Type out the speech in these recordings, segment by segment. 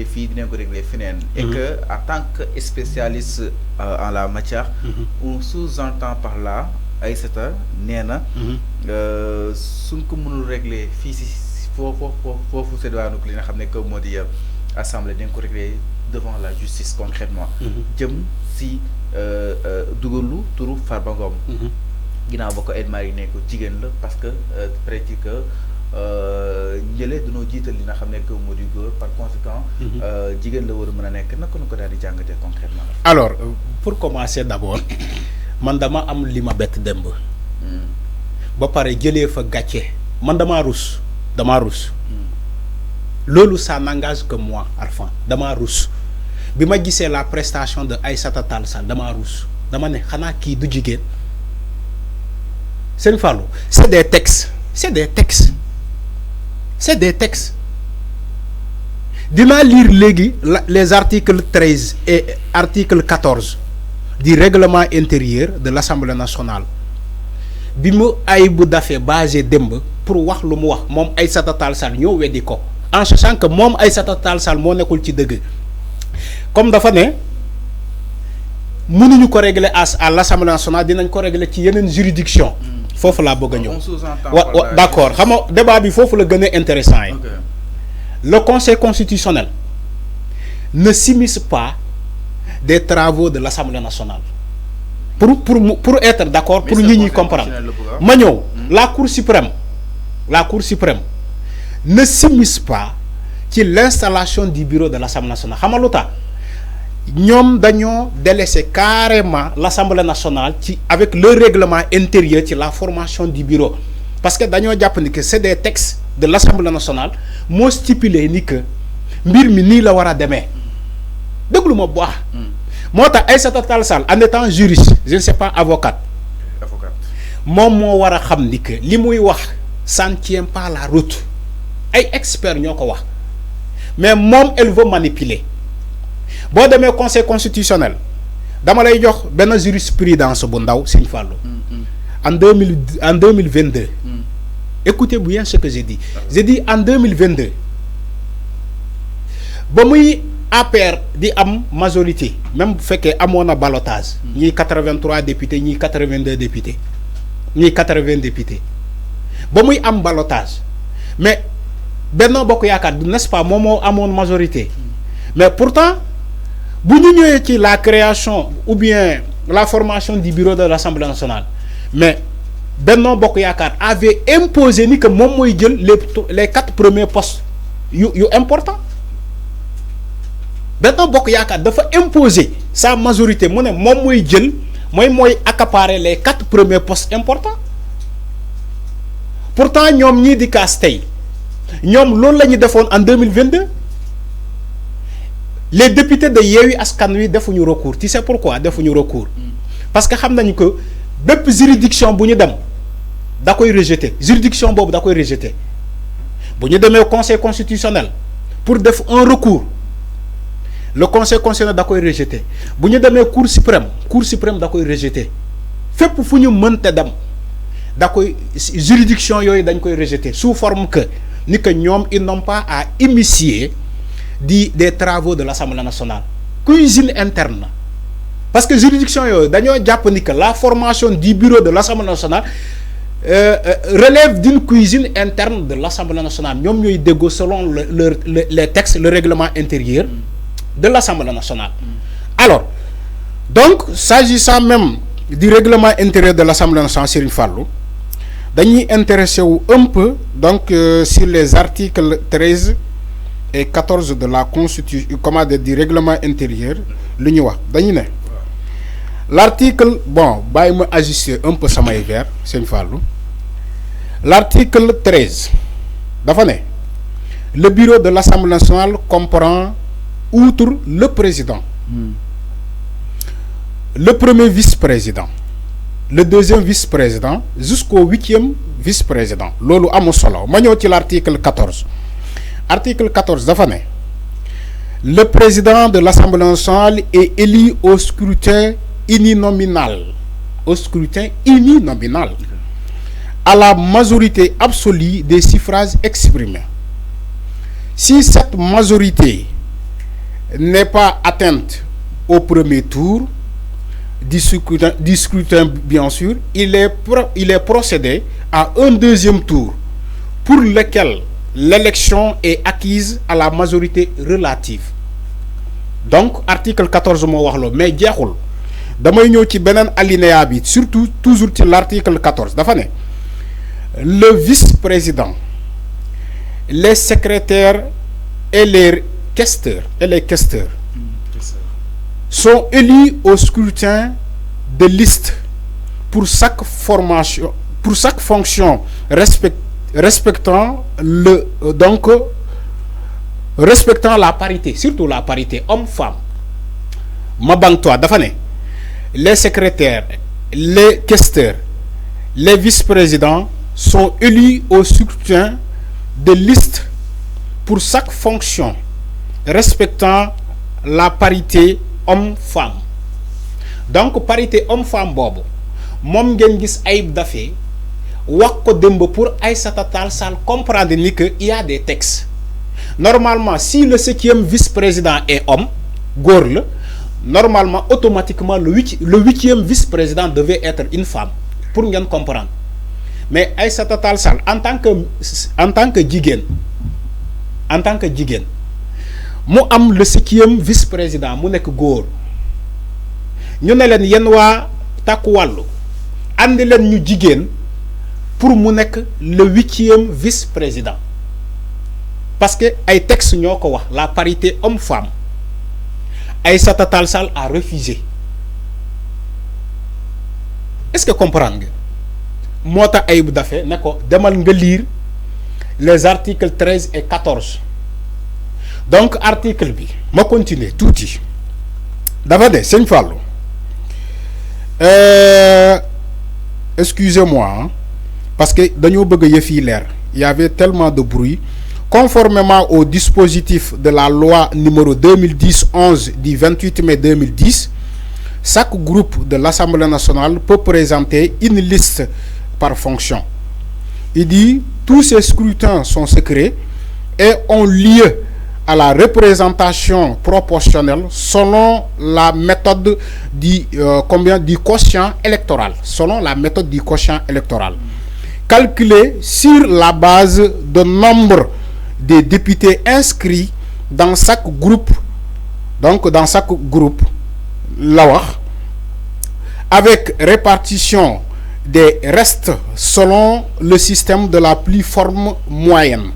fii dinañ ko régler feneen. Et que en tant que spécialiste en la matière. On sous-entend par là Aïssata nee na. suñ ko mënul régler fii si foofu séddaanu li nga xam ne que moo di assemblée dañ ko régler devant la justice concrètement. jëm si dugalu turu Farba Ngom. ginnaaw ba ko Edmar yi ne ko jigéen la parce que pratique que ñële dañoo jiital li nga xam ne que moo di góor par conséquent. jigéen la war a mën a nekk naka ko daal di jàngatee concrètement. alors pour commencer d'abord man dama am li ma bett démb. ba pare jëlee fa gàcce man damaa rus. loolu ça n'engage que moi Arfan damaa rus bi ma gisee la prestation de Aïssata Tall Sall damaa rus dama ne xanaa kii du jigéen Serigne Fallou c'est des textes dinaa lire léegi les articles 13 et article 14 du règlement intérieur de l'Assemblée nationale bi mu Ayibou Daffé basé démb pour wax lu mu wax moom Aïssata Tall Sall ñoo weddi ko en sachant que moom Aïssata Tall Sall moo nekkul ci dëgg comme dafa ne mënuñu ko régler à l'Assemblée nationale dinañ ko régler ci yeneen juridiction foofu laa bëgg a ñëw d'accord xam nga débat bi foofu la gën a intéressant yi le Conseil constitutionnel ne s'immisce pas des travaux de l'Assemblée nationale pour être d'accord pour ñi ñuy comprendre ma ñëw la Cour suprême ne s'immisce pas ci l'installation du bureau de l'Assemblée nationale xam nga lu tax ñoom dañoo délaisser carrément l'Assemblée nationale ci avec le règlement intérieur ci la formation du bureau parce que dañoo jàpp ni que c'est des textes de l'Assemblée nationale moo stipulé ni que mbir mi nii la war a demee déglu ma bu baax moo tax Aïssata Tall Sall en étant juriste je ne sais pas avocate moom moo war a xam ni que li muy wax ça ne tient pas la route ay experts ñoo ko wax mais moom elle veut manipuler boo demee conseil constitutionnel dama lay jox benn jurisprudence bu ndaw Serigne Fallou en 2022 écoutez bien ce que j'ai dit en 2022 ba muy APR di am majorité même bu fekkee amoon na ballottage ñii 83 députés ñii 82 députés ñii 80 députés ba muy am ballottage mais Benno Bokk Yaakaar n'est-ce pas moom moo amoon majorité mais pourtant bu ñu ñëwee ci la création ou bien la formation du bureau de l'Assemblée nationale mais Benno Bokk Yaakaar avait imposé ni que moom mooy jël les 4 premiers postes yu important Benno Bokk Yaakaar dafa imposer sa majorité mu ne moom mooy jël mooy accaparer les 4 premiers postes importants pourtant ñoom ñii di kaas tey ñoom loolu la ñu defoon en 2022 les députés de Yewwi Askan Wi defuñu recours tu sais pourquoi defuñu recours parce que xam nañu que bépp juridiction bu ñu dem da koy rejeter juridiction boobu da koy rejeter bu ñu demee conseil constitutionnel pour def un recours le conseil constitutionnel da koy rejeter bu ñu demee cour suprême da koy rejeter fépp fu ñu mënte dem da koy juridiction yooyu dañ koy rejeter sous forme que ni que ñoom ils n'ont pas à initier des travaux de l'Assemblée nationale cuisine interne parce que juridiction yooyu dañoo jàpp ni que la formation du bureau de l'Assemblée nationale relève d'une cuisine interne de l'Assemblée nationale ñoom ñooy déggoo selon les textes le règlement intérieur de l'Assemblée nationale alors donc s'agissant même du règlement intérieur de l'Assemblée nationale Serigne Fallou dañuy intéressé wu un peu donc sur les articles 13 et 14 de la constitution du règlement intérieur lu ñu wax dañu ne l'article bon bàyyi ma ajuster un peu samay vers Serigne Fallou l'article 13 dafa ne le bureau de l'Assemblée nationale comprend outre le président le premier vice-président le deuxième vice-président jusqu'au 8e vice-président loolu amul solo ma ñëw ci l'article 14 article 14 dafa ne le président de l'Assemblée nationale est élu au scrutin uninominal à la majorité absolue des suffrages exprimés si cette majorité n'est pas atteinte au premier tour du scrutin, bien sûr, il est procédé à un deuxième tour pour lequel l'élection est acquise à la majorité relative. Donc, article 14 moo wax lo mais jeexul damay ñëw ci benen alinéa bi surtout toujours ci l'article 14 dafa né le vice-président, les secrétaires et les questeurs sont élus au scrutin de liste pour chaque fonction respectant la parité, surtout la parité homme-femme. Mabang-toi, les secrétaires, les questeurs, les vice-présidents sont élus au scrutin de liste pour chaque fonction respectant la parité homme-femme. Donc parité homme-femme bobo mom ngeen gis Ayib Daffé wax ko demb pour Aïssata Tall Sall comprendre ni que il y a des textes. Normalement si le 7e vice-président est homme góor la, normalement automatiquement le 8e vice-président devait être une femme pour ngeen comprendre. Mais Aïssata Tall Sall en tant que jigen mu am le 7e vice-président mu nek góor ñu ne leen yéen waa Takku Wallu andi leen ñu jigéen pour mu nek le 8e vice-président parce que ay texte ñoo ko wax la parité homme-femme. Aïssata Tall Sall a refusé. Est-ce que comprendre nga moo tax Ayib Daffé ne ko demal nga lire les articles 13 et 14. Donc article bi ma continuer touti dafa de Seigne Fallou excusez-moi hein, parce que dañoo bëgg yëf yi leer, il y avait tellement de bruit. Conformément au dispositif de la loi numéro 2010-11 du 28 mai 2010, chaque groupe de l'Assemblée nationale peut présenter une liste par fonction. Il dit tous ces scrutins sont secrets et ont lieu à la représentation proportionnelle selon la méthode du quotient électoral, calculé sur la base de nombre des députés inscrits dans chaque groupe, avec répartition des restes selon le système de la plus forte moyenne.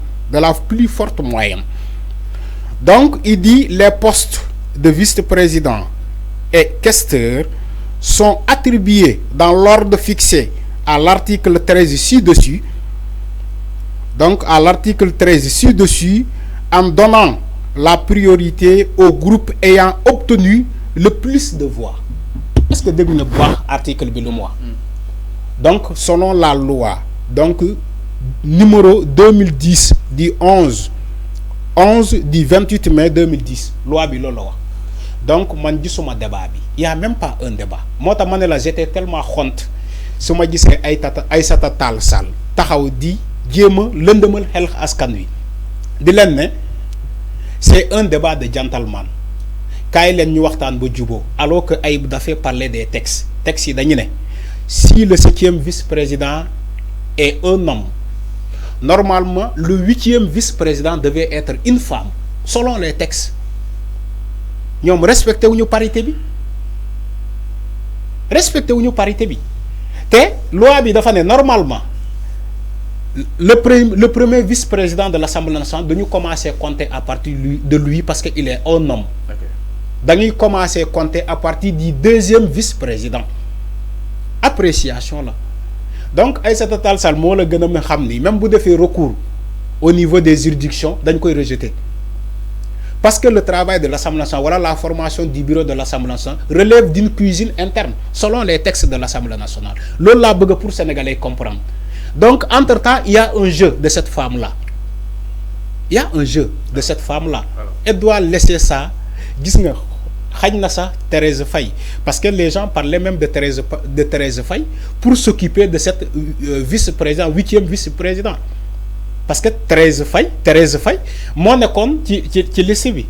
Donc, il dit les postes de vice-président et questeur sont attribués dans l'ordre fixé à l'article 13 ci-dessus. Donc, à l'article 13 ci-dessus, en donnant la priorité au groupe ayant obtenu le plus de voix. Est-ce que vous avez voir l'article de moi? Donc, selon la loi, donc, numéro 2010 du 11 du 28 mai 2010, loi bi lolo. Donc, man gisuma débat bi. Il y a même pas un débat. Moi, j'étais tellement honte. Si je dis Aïssata Tall Sall taxaw di djema lëndëmal xel askan wi di len ne c'est un débat de gentleman kay len ñu waxtaan ba djubo alors que Ayib Daffé parlait des textes yi dañu ne si le 7e vice-président est un homme, normalement le 8e vice-président devait être une femme selon les textes. Ñom respecté wuñu parité bi té loi bi dafa né normalement le premier vice-président de l'Assemblée nationale dañu commencer compter à partir de lui parce qu'il est un homme. Dañuy commencer compter à partir du 2e vice-président. Appréciation là. Donc Aïssata Tall Sall mo la gëna ma xam ni même bu défé recours au niveau des juridictions dañ koy rejeter. Parce que le travail de l'Assemblée nationale, voilà la formation du bureau de l'Assemblée nationale, relève d'une cuisine interne, selon les textes de l'Assemblée nationale. L'on bëgg pour Sénégalais comprendre. Donc, entre-temps, il y a un jeu de cette femme-là. Elle doit laisser ça. Thérèse Faye. Parce que les gens parlaient même de Thérèse Faye pour s'occuper de cette vice-président, 8e vice-président. Parce que Thérèse Faye, moi, je suis ci lycée bi.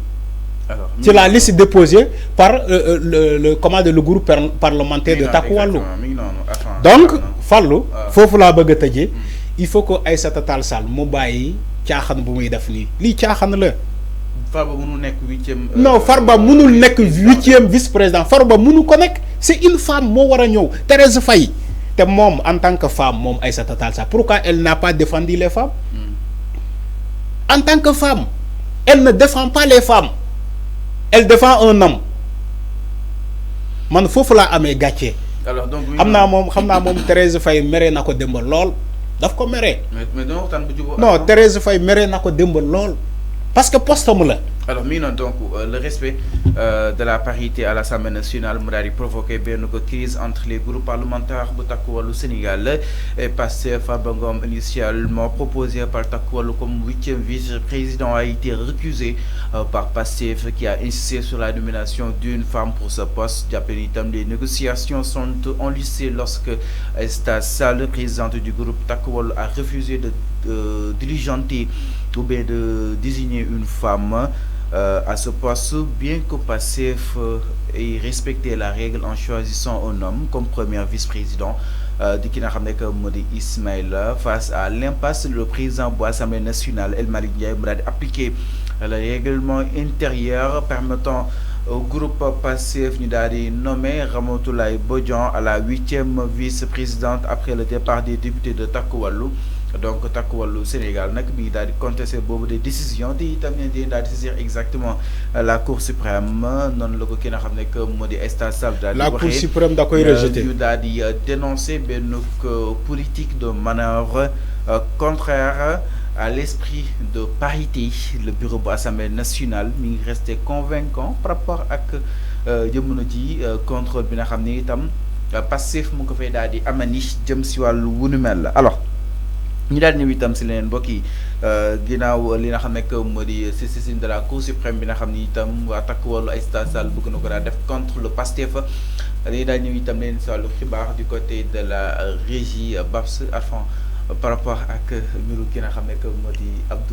C'est la liste déposée par le groupe parlementaire de Takku Wallu. Donc Fallou foofu laa bëgg a tëjee il faut que Aïssata Tall Sall mu bàyyi caaxaan bu muy def nii lii caaxaan la. Farba mënul nekk 8e. non Farba mënul nekk 8e vice-président Farba mënu ko nekk c'est une femme moo war a ñëw Thérèse Faye te moom en tant que femme moom Aïssata Tall Sall pourquoi elle n'a pas défendu les femmes. En tant que femme elle ne défend pas les femmes elle défend un homme man foofu laa amee gàcce. alors donc xam naa moom Thérèse Faye mere na ko démb lool daf ko mere. mais dama waxtaan bu jubóo. non Thérèse Faye mere na ko démb lool parce que postam la. alors donc le respect de la parité à l'Assemblée nationale mu daal di provoqué benn crise entre les groupes parlementaires bu Takku Wallu Sénégal et Pastef Farba Ngom initialement proposé par Takku Wallu comme 8e vice-président a été recusé par Pastef qui a insisté sur la nomination d'une femme pour ce poste. Jàppale itam les négociations sont enlistées lorsque Aïssata Sall, présidente du groupe Takku Wallu, a refusé de diligenter ou bien de désigner une femme à ce poste, bien que Pastef ait respecté la règle en choisissant un homme comme premier vice-président di ki nga xam ne que moo di Ismaïla. Face à l'impasse, le président bu Assemblée nationale El Malick Ndiaye mu daal di appliquer le règlement intérieur permettant au groupe Pastef ñu daal di nommer Ramatoulaye Bodian à la 8e vice-présidente après le départ des députés de Takku Wallu. Donc Takku Wallu Sénégal nag mi daal di contester boobu des décisions di itam ne di daal di saisir exactement la Cour suprême noonu la ko ki nga xam ne que moo di Aïssata Sall daal di la Cour suprême da koy rejeter ñu daal di dénoncer benn politique de manœuvre contraire à l'esprit de parité. Le bureau bu Assemblée nationale mi ngi resté convaincant par rapport ak jamono ji contrôle bi nga xam ne itam Pastef mu ko fay daal di amani jëm si wàllu wunu mel la. Alors ñu daal di ñëw itam si leneen mbokk yi ginnaaw li nga xam ne que moo di saisine de la Cour suprême bi nga xam ni itam waa Takku Wallu Aïssata Sall bëgg na ko daal def contre le Pastef dañuy daal ñëw itam leen si wàllu xibaar du côté de la régie Babs Arfan par rapport ak mbiru ki nga xam ne que moo di Abdou